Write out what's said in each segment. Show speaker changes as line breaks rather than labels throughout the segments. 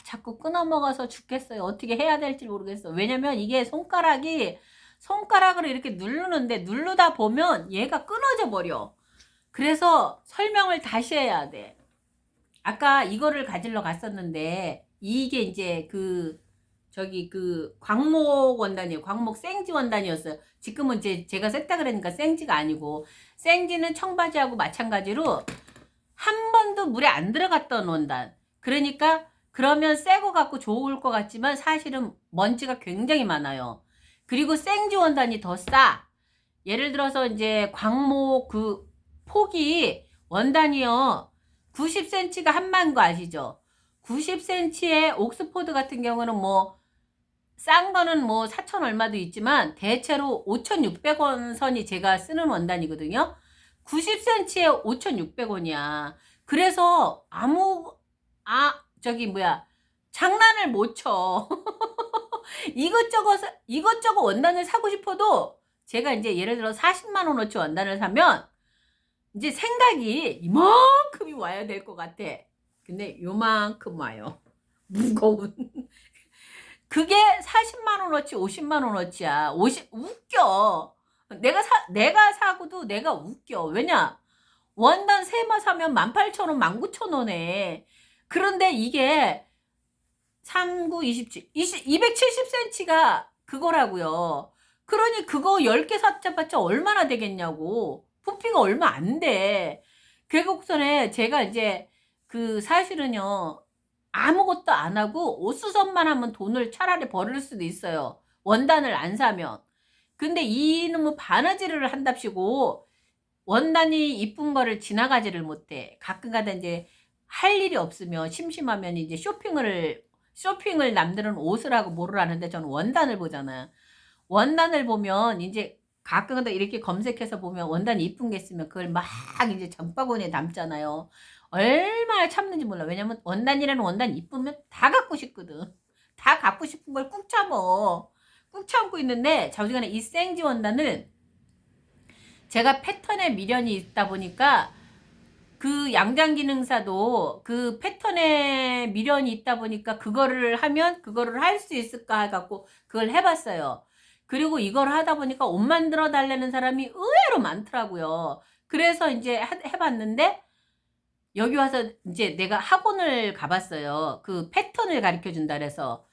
자꾸 끊어먹어서 죽겠어요. 어떻게 해야 될지 모르겠어. 왜냐면 이게 손가락으로 이렇게 누르는데 누르다 보면 얘가 끊어져 버려. 그래서 설명을 다시 해야 돼. 아까 이거를 가지러 갔었는데 이게 이제 광목 원단이에요. 광목 생지 원단이었어요. 지금은 제가 셌다 그러니까 생지가 아니고, 생지는 청바지하고 마찬가지로 한 번도 물에 안 들어갔던 원단. 그러니까 그러면 새 거 갖고 좋을 것 같지만 사실은 먼지가 굉장히 많아요. 그리고 생지 원단이 더 싸. 예를 들어서 이제 광목 폭이 원단이요 90cm가 한만 거 아시죠? 90cm의 옥스포드 같은 경우는 뭐 싼 거는 뭐 4천 얼마도 있지만 대체로 5,600원 선이 제가 쓰는 원단이거든요. 90cm에 5,600원이야. 그래서 장난을 못 쳐. 이것저것 원단을 사고 싶어도 제가 이제 예를 들어 40만 원어치 원단을 사면 이제 생각이 이만큼이 와야 될 것 같아. 근데 요만큼 와요. 무거운. 그게 40만 원어치, 50만 원어치야. 웃겨. 내가 사고도 내가 웃겨. 왜냐? 원단 3마 사면 18,000원, 19,000원에. 그런데 이게 39, 27, 270cm가 그거라고요. 그러니 그거 10개 샀자봤자 얼마나 되겠냐고. 부피가 얼마 안 돼. 결국선에 제가 이제 사실은요. 아무것도 안 하고 옷수선만 하면 돈을 차라리 벌을 수도 있어요. 원단을 안 사면. 근데 이놈의 바느질을 한답시고 원단이 이쁜 거를 지나가지를 못해. 가끔가다 이제 할 일이 없으면 심심하면 이제 쇼핑을 남들은 옷을 하고 뭐를 하는데 저는 원단을 보잖아요. 원단을 보면 이제 가끔가다 이렇게 검색해서 보면 원단이 이쁜 게 있으면 그걸 막 이제 장바구니에 담잖아요. 얼마나 참는지 몰라. 왜냐면 원단이라는 원단 이쁘면 다 갖고 싶거든. 다 갖고 싶은 걸 꾹 참어. 꾹 참고 있는데 자우지간에 이 생지 원단을 제가 패턴에 미련이 있다 보니까 그 양장기능사도 그 패턴에 미련이 있다 보니까 그거를 하면 그거를 할 수 있을까 해갖고 그걸 해봤어요. 그리고 이걸 하다 보니까 옷 만들어 달라는 사람이 의외로 많더라고요. 그래서 이제 해봤는데 여기 와서 이제 내가 학원을 가봤어요. 그 패턴을 가르쳐 준다 그래서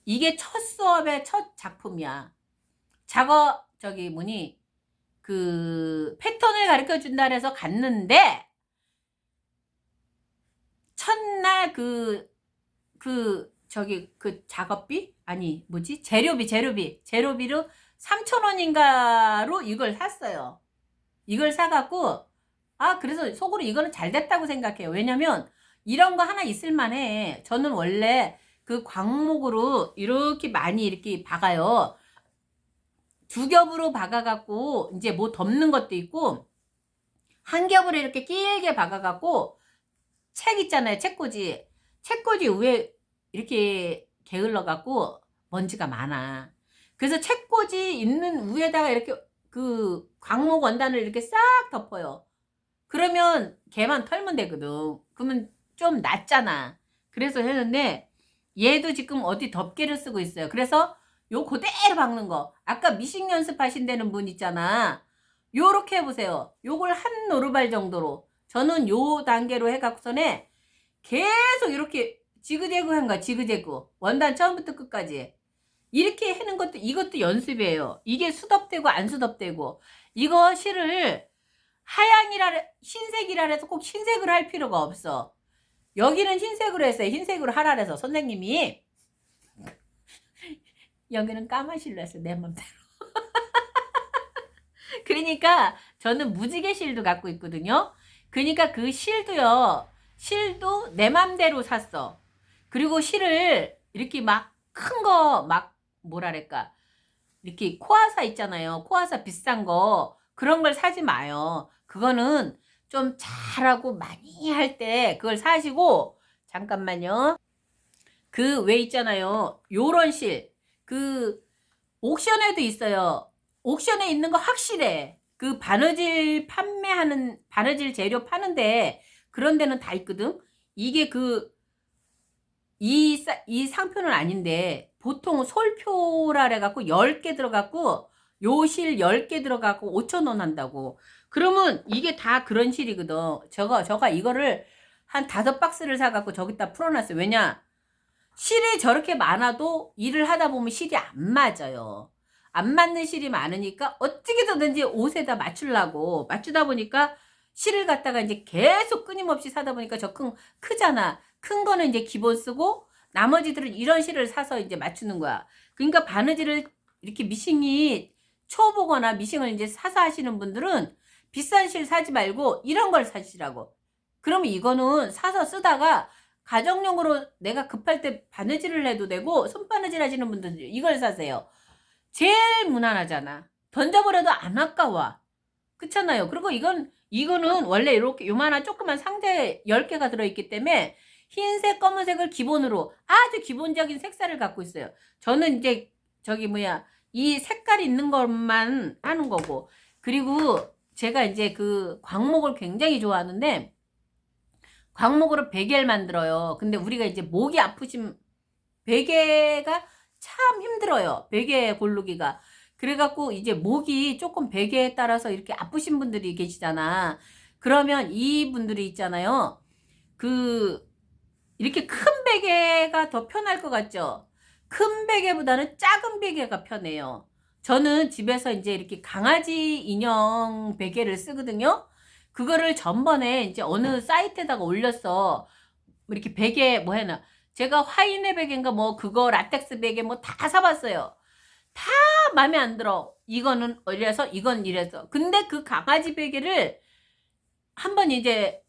이게 첫 수업의 첫 작품이야. 패턴을 가르쳐 준다 그래서 갔는데 첫날 작업비? 아니, 뭐지? 재료비로 3,000원인가로 이걸 샀어요. 이걸 사갖고, 그래서 속으로 이거는 잘 됐다고 생각해요. 왜냐면, 이런 거 하나 있을 만해. 저는 원래 그 광목으로 이렇게 많이 이렇게 박아요. 2겹으로 박아갖고, 이제 뭐 덮는 것도 있고, 1겹으로 이렇게 길게 박아갖고, 책 있잖아요. 책꽂이 위에 이렇게 게을러 갖고 먼지가 많아. 그래서 책꽂이 있는 위에다가 이렇게 그 광목 원단을 이렇게 싹 덮어요. 그러면 걔만 털면 되거든. 그러면 좀 낫잖아. 그래서 했는데 얘도 지금 어디 덮개를 쓰고 있어요. 그래서 요 그대로 박는 거. 아까 미싱 연습하신다는 분 있잖아. 요렇게 해보세요. 요걸 한 노루발 정도로. 저는 요 단계로 해갖고서는 계속 이렇게 지그재그 한 거야. 지그재그. 원단 처음부터 끝까지. 이렇게 하는 것도 이것도 연습이에요. 이게 수덥되고 안 수덥되고. 이거 실을 흰색이라 해서 꼭 흰색으로 할 필요가 없어. 여기는 흰색으로 했어요. 흰색으로 하라 해서 선생님이. 여기는 까만 실로 했어요. 내 맘대로. 그러니까 저는 무지개 실도 갖고 있거든요. 그러니까 그 실도 내 맘대로 샀어. 그리고 실을 이렇게 막 큰 거 뭐랄까 이렇게 코아사 있잖아요. 코아사 비싼 거 그런 걸 사지 마요. 그거는 좀 잘하고 많이 할 때 그걸 사시고 잠깐만요. 그 왜 있잖아요. 요런 실 옥션에도 있어요. 옥션에 있는 거 확실해. 그 바느질 재료 파는데 그런 데는 다 있거든. 이게 이 상표는 아닌데 보통 솔표라 해갖고 10개 들어갖고 요실 10개 들어갖고 5,000원 한다고. 그러면 이게 다 그런 실이거든. 저가 이거를 한 5박스를 사갖고 저기다 풀어놨어요. 왜냐? 실이 저렇게 많아도 일을 하다 보면 실이 안 맞아요. 안 맞는 실이 많으니까 어떻게든지 옷에다 맞추다 보니까 실을 갖다가 이제 계속 끊임없이 사다 보니까 저 크잖아. 큰 거는 이제 기본 쓰고 나머지들은 이런 실을 사서 이제 맞추는 거야. 그러니까 바느질을 이렇게 미싱이 초보거나 미싱을 이제 사서 하시는 분들은 비싼 실 사지 말고 이런 걸 사시라고. 그러면 이거는 사서 쓰다가 가정용으로 내가 급할 때 바느질을 해도 되고 손바느질 하시는 분들 이걸 사세요. 제일 무난하잖아. 던져버려도 안 아까워. 그렇잖아요. 그리고 이거는 원래 이렇게 요만한 조그만 상자에 10개가 들어있기 때문에 흰색, 검은색을 기본으로 아주 기본적인 색깔을 갖고 있어요. 저는 이제 이 색깔 있는 것만 하는 거고. 그리고 제가 이제 그 광목을 굉장히 좋아하는데 광목으로 베개를 만들어요. 근데 우리가 이제 목이 아프신 베개가 참 힘들어요. 베개 고르기가. 그래갖고 이제 목이 조금 베개에 따라서 이렇게 아프신 분들이 계시잖아. 그러면 이 분들이 있잖아요. 이렇게 큰 베개가 더 편할 것 같죠? 큰 베개보다는 작은 베개가 편해요. 저는 집에서 이제 이렇게 강아지 인형 베개를 쓰거든요. 그거를 전번에 이제 어느 사이트에다가 올렸어. 이렇게 베개 해나. 제가 화이네 베개인가 그거 라텍스 베개 다 사봤어요. 다 마음에 안 들어. 이거는 이래서 이건 이래서. 근데 그 강아지 베개를 한번 이제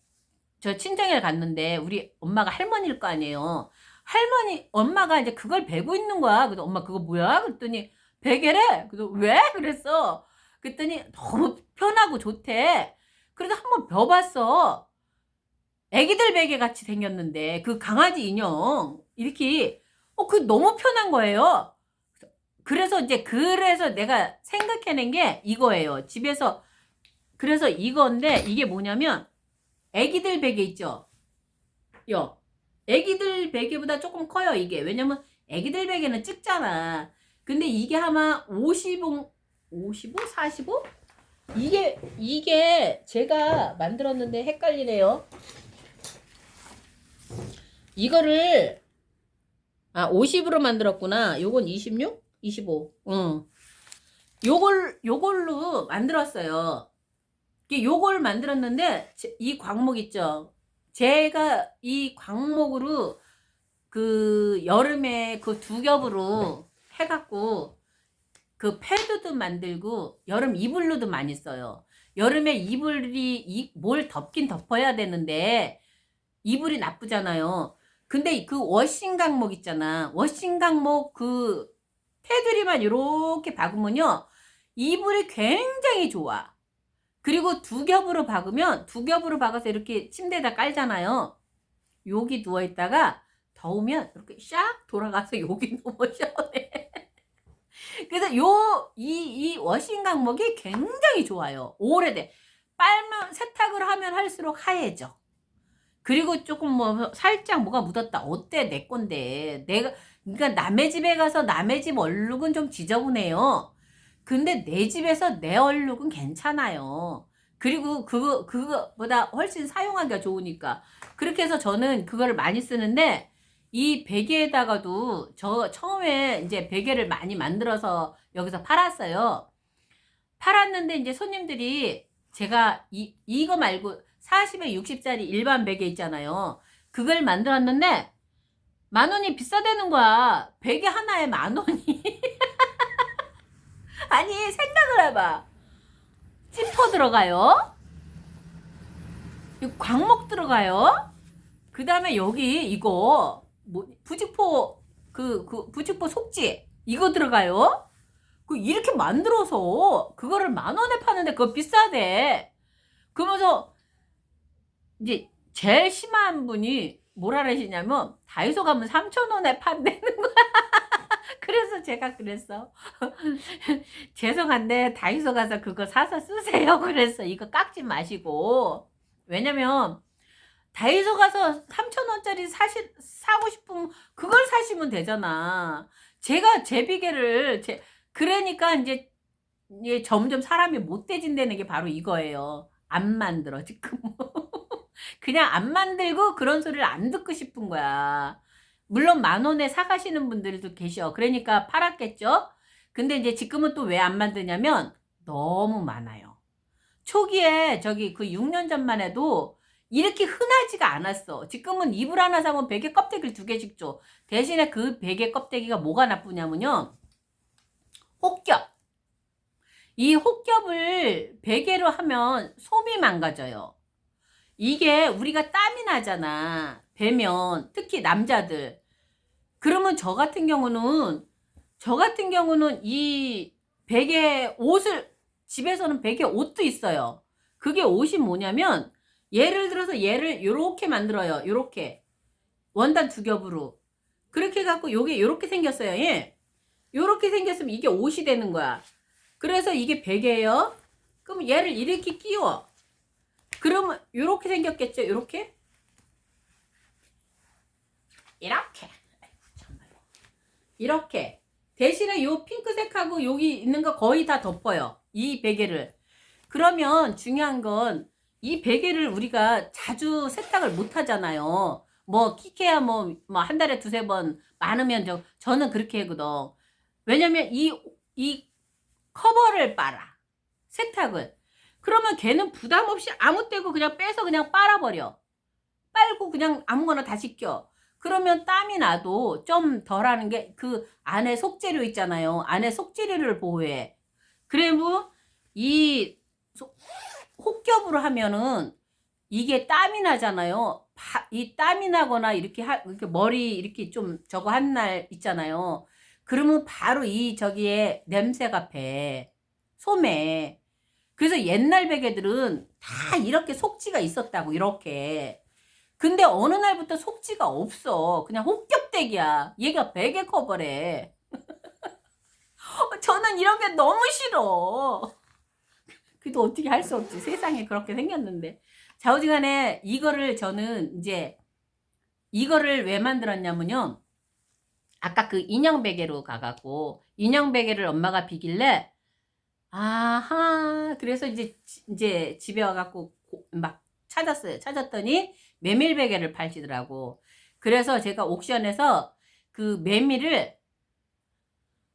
저 친정에 갔는데 우리 엄마가 할머니일 거 아니에요. 엄마가 이제 그걸 베고 있는 거야. 그래서 엄마 그거 뭐야? 그랬더니 베개래. 그래서 왜? 그랬어. 그랬더니 너무 편하고 좋대. 그래서 한번 벼봤어. 애기들 베개 같이 생겼는데 그 강아지 인형 이렇게 그 너무 편한 거예요. 그래서 내가 생각해낸 게 이거예요. 집에서 그래서 이건데 이게 뭐냐면 애기들 베개 있죠. 애기들 베개보다 조금 커요 이게. 왜냐면 애기들 베개는 작잖아. 근데 이게 아마 55, 45? 이게 제가 만들었는데 헷갈리네요. 이거를 50으로 만들었구나. 요건 26? 25. 응. 요걸로 만들었어요. 요걸 만들었는데 이 광목 있죠. 제가 이 광목으로 여름에 그 2겹으로 해갖고 패드도 만들고 여름 이불로도 많이 써요. 여름에 이불이 뭘 덮긴 덮어야 되는데 이불이 나쁘잖아요. 근데 그 워싱 강목 있잖아. 워싱 강목 테두리만 이렇게 박으면요. 이불이 굉장히 좋아. 그리고 2겹으로 박아서 이렇게 침대에다 깔잖아요. 여기 누워있다가 더우면 이렇게 샥 돌아가서 여기 너무 시원해. 그래서 이 워싱 강목이 굉장히 좋아요. 오래돼. 빨면, 세탁을 하면 할수록 하얘져. 그리고 조금 살짝 뭐가 묻었다. 어때? 내 건데. 그러니까 남의 집에 가서 남의 집 얼룩은 좀 지저분해요. 근데 내 집에서 내 얼룩은 괜찮아요. 그리고 그거보다 훨씬 사용하기가 좋으니까. 그렇게 해서 저는 그거를 많이 쓰는데, 이 베개에다가도 저 처음에 이제 베개를 많이 만들어서 여기서 팔았어요. 팔았는데 이제 손님들이 제가 이거 말고 40에 60짜리 일반 베개 있잖아요. 그걸 만들었는데 10,000원이 비싸다는 거야. 베개 하나에 10,000원이. 아니 생각을 해봐. 찌퍼 들어가요. 광목 들어가요. 그 다음에 여기 이거 부직포 부직포 속지 이거 들어가요. 이렇게 만들어서 그거를 10,000원에 파는데 그거 비싸대. 그러면서 이제 제일 심한 분이 뭐라 그러시냐면 다이소 가면 3,000원에 판다는 거야. 그래서 제가 그랬어. 죄송한데 다이소 가서 그거 사서 쓰세요. 그래서 이거 깎지 마시고. 왜냐면 다이소 가서 3,000원짜리 원짜리 사고 싶으면 그걸 사시면 되잖아. 제가 제 베개를 그러니까 이제 점점 사람이 못돼진다는 게 바로 이거예요. 안 만들어 지금. 그냥 안 만들고 그런 소리를 안 듣고 싶은 거야. 물론 10,000원에 사가시는 분들도 계셔. 그러니까 팔았겠죠. 근데 이제 지금은 또 왜 안 만드냐면 너무 많아요. 초기에 저기 그 6년 전만 해도 이렇게 흔하지가 않았어. 지금은 이불 하나 사면 베개 껍데기를 2개씩 줘. 대신에 그 베개 껍데기가 뭐가 나쁘냐면요, 혹겹. 이 혹겹을 베개로 하면 솜이 망가져요. 이게 우리가 땀이 나잖아, 배면. 특히 남자들. 그러면 저 같은 경우는 이 베개 옷을, 집에서는 베개 옷도 있어요. 그게 옷이 뭐냐면, 예를 들어서 얘를 요렇게 만들어요. 요렇게 원단 2겹으로 그렇게 해갖고 요게 요렇게 생겼어요. 예. 요렇게 생겼으면 이게 옷이 되는 거야. 그래서 이게 베개예요. 그럼 얘를 이렇게 끼워. 그러면 요렇게 생겼겠죠. 요렇게 이렇게 대신에 요 핑크색하고 여기 있는 거 거의 다 덮어요, 이 베개를. 그러면 중요한 건 이 베개를 우리가 자주 세탁을 못 하잖아요. 뭐 키케야 뭐 한 달에 2-3번, 많으면 저는 그렇게 하거든. 왜냐면 이 커버를 빨아, 세탁을. 그러면 걔는 부담 없이 아무 때고 그냥 빼서 그냥 빨아버려. 빨고 그냥 아무거나 다 씻겨. 그러면 땀이 나도 좀 덜하는 게 그 안에 속재료 있잖아요. 안에 속재료를 보호해. 그리고 이 혹겹으로 하면은 이게 땀이 나잖아요. 이 땀이 나거나 이렇게 머리 이렇게 좀 저거 한 날 있잖아요. 그러면 바로 이 저기에 냄새가 배. 소매. 그래서 옛날 베개들은 다 이렇게 속지가 있었다고, 이렇게. 근데 어느 날부터 속지가 없어. 그냥 혹겹대기야. 얘가 베개 커버래. 저는 이런 게 너무 싫어. 그래도 어떻게 할 수 없지. 세상에 그렇게 생겼는데. 좌우지간에 이거를 저는 이제 이거를 왜 만들었냐면요, 아까 그 인형 베개로 가갖고 인형 베개를 엄마가 비길래, 아하, 그래서 이제 집에 와갖고 막 찾았어요. 찾았더니 메밀 베개를 팔시더라고. 그래서 제가 옥션에서 그 메밀을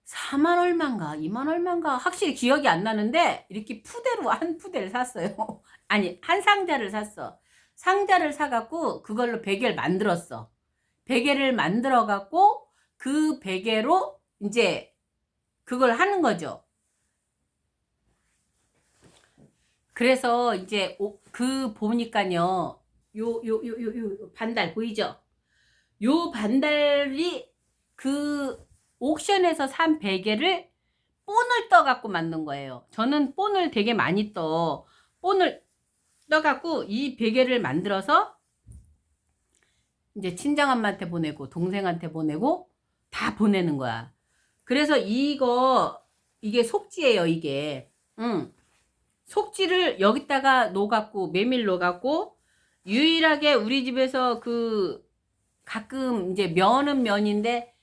4만 얼마인가 2만 얼마인가 확실히 기억이 안 나는데 이렇게 푸대로 한 푸대를 샀어요. 아니, 한 상자를 샀어. 상자를 사갖고 그걸로 베개를 만들었어. 베개를 만들어 갖고 그 베개로 이제 그걸 하는 거죠. 그래서 이제 그 보니까요, 요 반달 보이죠? 요 반달이 그 옥션에서 산 베개를 본을 떠갖고 만든 거예요. 저는 본을 되게 많이 떠. 본을 떠갖고 이 베개를 만들어서 이제 친정엄마한테 보내고 동생한테 보내고 다 보내는 거야. 그래서 이게 속지예요, 이게. 속지를 여기다가 녹았고, 메밀 녹았고, 유일하게 우리 집에서 그 가끔 이제 면은 면인데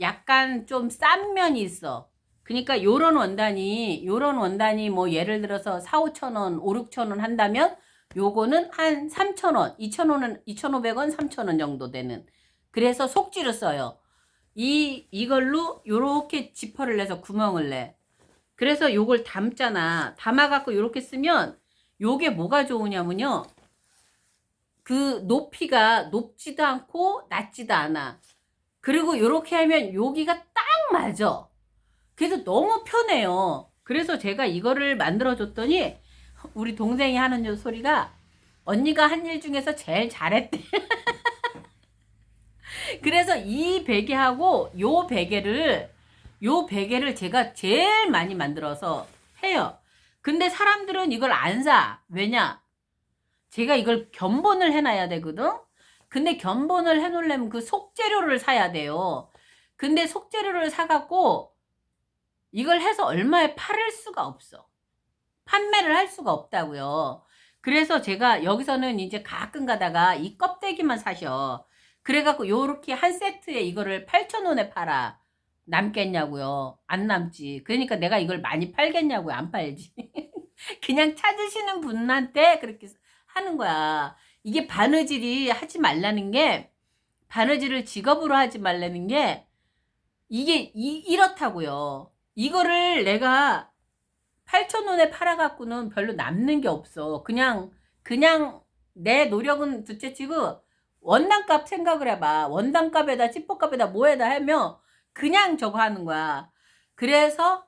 약간 좀 싼 면이 있어. 그러니까 요런 원단이 뭐 예를 들어서 4-5천원, 5-6천원 한다면 요거는 한 3천원, 2천원은 2,500원, 3천원 정도 되는. 그래서 속지를 써요. 이걸로 요렇게 지퍼를 내서 구멍을 내. 그래서 요걸 담잖아. 담아갖고 요렇게 쓰면 요게 뭐가 좋으냐면요, 그 높이가 높지도 않고 낮지도 않아. 그리고 요렇게 하면 여기가 딱 맞아. 그래서 너무 편해요. 그래서 제가 이거를 만들어 줬더니 우리 동생이 하는 소리가, 언니가 한 일 중에서 제일 잘했대. 그래서 이 베개하고 요 베개를 제가 제일 많이 만들어서 해요. 근데 사람들은 이걸 안 사. 왜냐? 제가 이걸 견본을 해놔야 되거든? 근데 견본을 해놓으려면 그 속재료를 사야 돼요. 근데 속재료를 사갖고 이걸 해서 얼마에 팔을 수가 없어. 판매를 할 수가 없다고요. 그래서 제가 여기서는 이제 가끔 가다가 이 껍데기만 사셔. 그래갖고 요렇게 한 세트에 이거를 8,000원에 팔아. 남겠냐고요. 안 남지. 그러니까 내가 이걸 많이 팔겠냐고요. 안 팔지. 그냥 찾으시는 분한테 그렇게 하는 거야. 이게 바느질이 하지 말라는 게, 바느질을 직업으로 하지 말라는 게 이게 이렇다고요. 이거를 내가 8,000원에 팔아갖고는 별로 남는 게 없어. 그냥 내 노력은 둘째치고 원단값 생각을 해봐. 원단값에다 찌뽀값에다 뭐에다 하면 그냥 저거 하는 거야. 그래서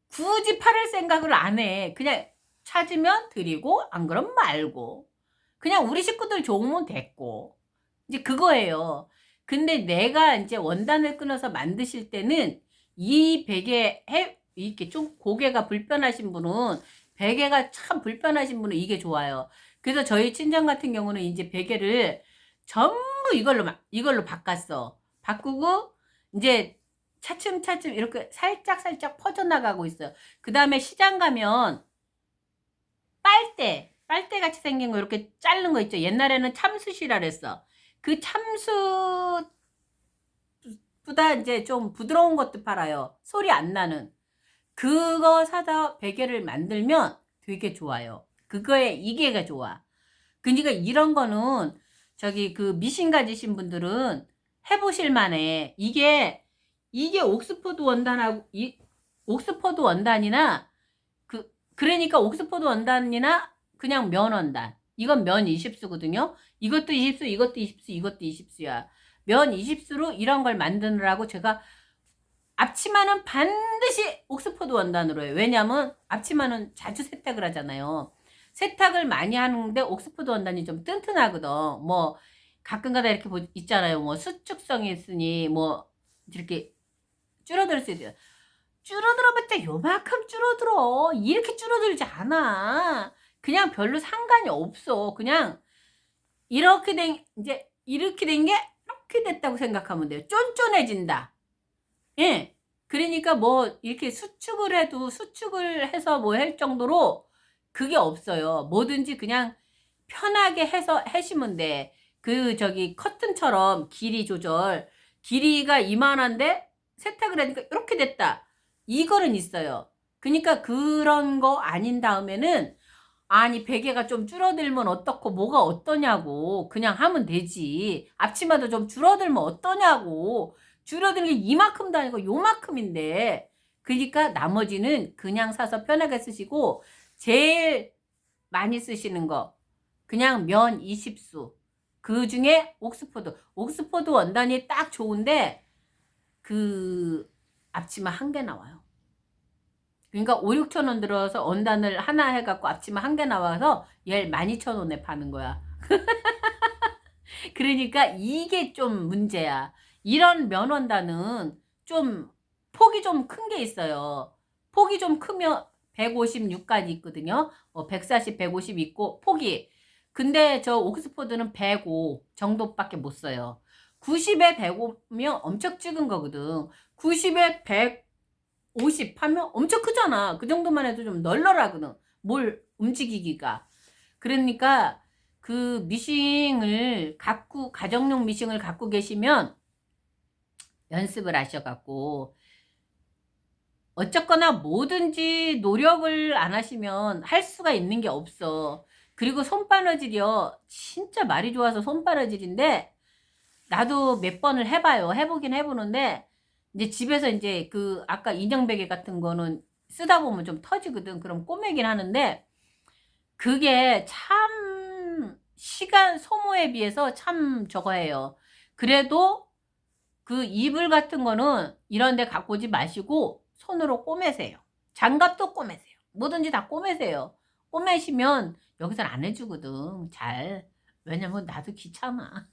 굳이 팔을 생각을 안 해. 그냥 찾으면 드리고 안 그럼 말고. 그냥 우리 식구들 좋으면 됐고. 이제 그거예요. 근데 내가 이제 원단을 끊어서 만드실 때는 이 베개 이렇게 좀 고개가 불편하신 분은, 베개가 참 불편하신 분은 이게 좋아요. 그래서 저희 친정 같은 경우는 이제 베개를 전부 이걸로 바꿨어. 바꾸고 이제 차츰차츰 이렇게 살짝 퍼져나가고 있어요. 그 다음에 시장 가면 빨대 같이 생긴 거 이렇게 자른 거 있죠. 옛날에는 참숯이라 그랬어. 그 참숯보다 이제 좀 부드러운 것도 팔아요. 소리 안 나는. 그거 사다 베개를 만들면 되게 좋아요. 그거에 이게가 좋아. 그러니까 이런 거는 저기 그 미신 가지신 분들은 해보실 만해. 이게 옥스퍼드 원단하고 옥스퍼드 원단이나 그러니까 옥스퍼드 원단이나 그냥 면 원단. 이건 면 20수거든요. 이것도 20수, 이것도 20수, 이것도 20수야. 면 20수로 이런 걸 만드느라고 제가 앞치마는 반드시 옥스퍼드 원단으로 해요. 왜냐면 앞치마는 자주 세탁을 하잖아요. 세탁을 많이 하는데 옥스퍼드 원단이 좀 튼튼하거든. 뭐 가끔가다 이렇게 있잖아요. 뭐 수축성이 있으니 뭐 이렇게 줄어들 수 있어요. 줄어들어봤자 요만큼 줄어들어. 이렇게 줄어들지 않아. 그냥 별로 상관이 없어. 그냥 이렇게 된 게 이렇게 됐다고 생각하면 돼요. 쫀쫀해진다. 예. 그러니까 뭐 이렇게 수축을 해서 뭐 할 정도로 그게 없어요. 뭐든지 그냥 편하게 해서 하시면 돼. 그 저기 커튼처럼 길이 조절. 길이가 이만한데 세탁을 하니까 이렇게 됐다. 이거는 있어요. 그러니까 그런 거 아닌 다음에는 아니 베개가 좀 줄어들면 어떻고 뭐가 어떠냐고 그냥 하면 되지. 앞치마도 좀 줄어들면 어떠냐고. 줄어드는 게 이만큼도 아니고 요만큼인데. 그러니까 나머지는 그냥 사서 편하게 쓰시고 제일 많이 쓰시는 거 그냥 면 20수. 그 중에 옥스퍼드 원단이 딱 좋은데 그 앞치마 한 개 나와요. 그러니까 5, 6천 원 들어서 원단을 하나 해갖고 앞치마 한 개 나와서 얘를 12,000원에 파는 거야. 그러니까 이게 좀 문제야. 이런 면원단은 좀 폭이 좀 큰 게 있어요. 폭이 좀 크면 156까지 있거든요. 140, 150 있고 폭이. 근데 저 옥스퍼드는 105 정도밖에 못 써요. 90에 105면 엄청 작은 거거든. 90에 150 하면 엄청 크잖아. 그 정도만 해도 좀 널널하거든. 뭘 움직이기가. 그러니까 그 가정용 미싱을 갖고 계시면 연습을 하셔갖고 어쨌거나 뭐든지 노력을 안 하시면 할 수가 있는 게 없어. 그리고 손바느질이요. 진짜 말이 좋아서 손바느질인데 나도 몇 번을 해봐요. 해보긴 해보는데 이제 집에서 이제 그 아까 인형 베개 같은 거는 쓰다 보면 좀 터지거든. 그럼 꼬매긴 하는데 그게 참 시간 소모에 비해서 참 저거예요. 그래도 그 이불 같은 거는 이런 데 갖고 오지 마시고 손으로 꼬매세요. 장갑도 꼬매세요. 뭐든지 다 꼬매세요. 꼬매시면 여기서는 안 해주거든. 잘. 왜냐면 나도 귀찮아.